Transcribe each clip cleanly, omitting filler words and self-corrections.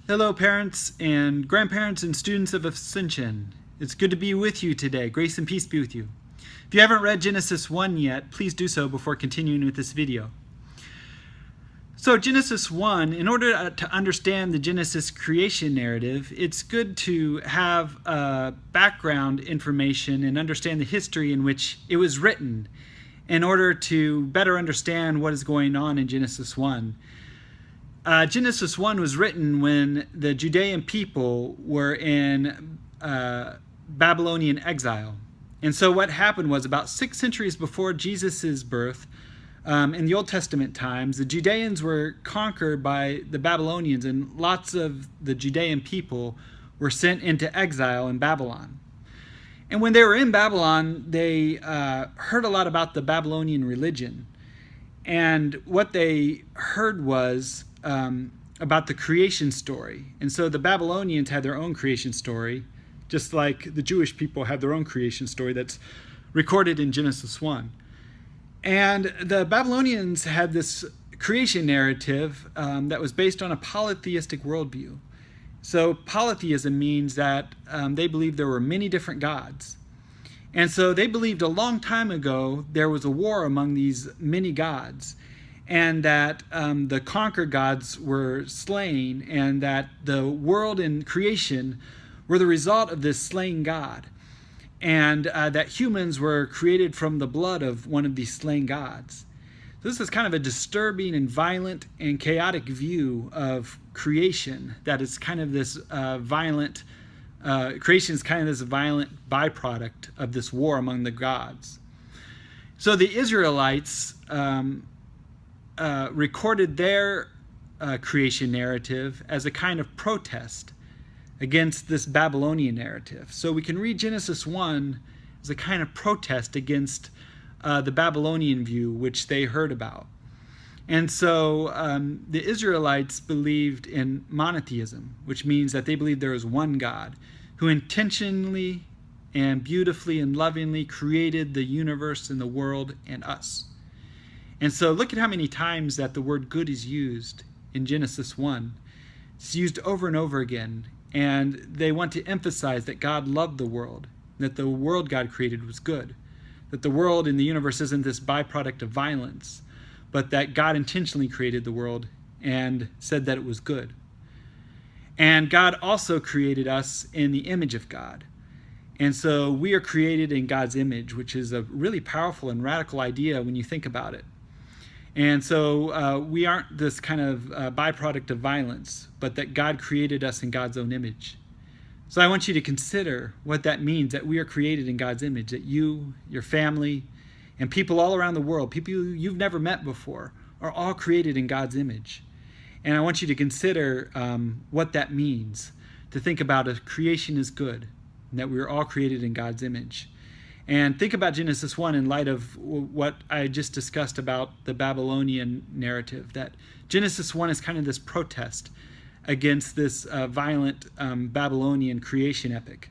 Hello, parents and grandparents and students of Ascension. It's good to be with you today. Grace and peace be with you. If you haven't read Genesis 1 yet, please do so before continuing with this video. So Genesis 1, in order to understand the Genesis creation narrative, it's good to have background information and understand the history in which it was written in order to better understand what is going on in Genesis 1. Genesis 1 was written when the Judean people were in Babylonian exile. And so what happened was about 6 centuries before Jesus' birth, in the Old Testament times, the Judeans were conquered by the Babylonians, and lots of the Judean people were sent into exile in Babylon. And when they were in Babylon, they heard a lot about the Babylonian religion. And what they heard was about the creation story. And so the Babylonians had their own creation story, just like the Jewish people had their own creation story that's recorded in Genesis 1. And the Babylonians had this creation narrative that was based on a polytheistic worldview. So polytheism means that they believed there were many different gods. And so they believed a long time ago there was a war among these many gods, and that the conquered gods were slain, and that the world and creation were the result of this slain God, and that humans were created from the blood of one of these slain gods. So this is kind of a disturbing and violent and chaotic view of creation, that is kind of this violent, creation is kind of this violent byproduct of this war among the gods. So the Israelites recorded their creation narrative as a kind of protest against this Babylonian narrative. So we can read Genesis 1 as a kind of protest against the Babylonian view, which they heard about. And so the Israelites believed in monotheism, which means that they believed there was one God who intentionally and beautifully and lovingly created the universe and the world and us. And so look at how many times that the word good is used in Genesis 1. It's used over and over again. And they want to emphasize that God loved the world, that the world God created was good, that the world and the universe isn't this byproduct of violence, but that God intentionally created the world and said that it was good. And God also created us in the image of God. And so we are created in God's image, which is a really powerful and radical idea when you think about it. And so we aren't this kind of byproduct of violence, but that God created us in God's own image. So I want you to consider what that means, that we are created in God's image, that you, your family, and people all around the world, people you've never met before, are all created in God's image. And I want you to consider what that means, to think about if creation is good, and that we are all created in God's image. And think about Genesis 1 in light of what I just discussed about the Babylonian narrative, that Genesis 1 is kind of this protest against this violent Babylonian creation epic.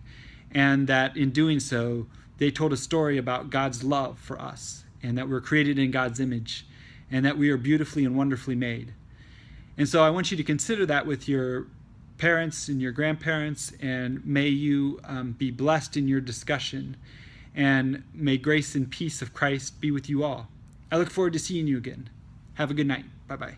And that in doing so, they told a story about God's love for us, and that we're created in God's image, and that we are beautifully and wonderfully made. And so I want you to consider that with your parents and your grandparents, and may you be blessed in your discussion. And may grace and peace of Christ be with you all. I look forward to seeing you again. Have a good night. Bye-bye.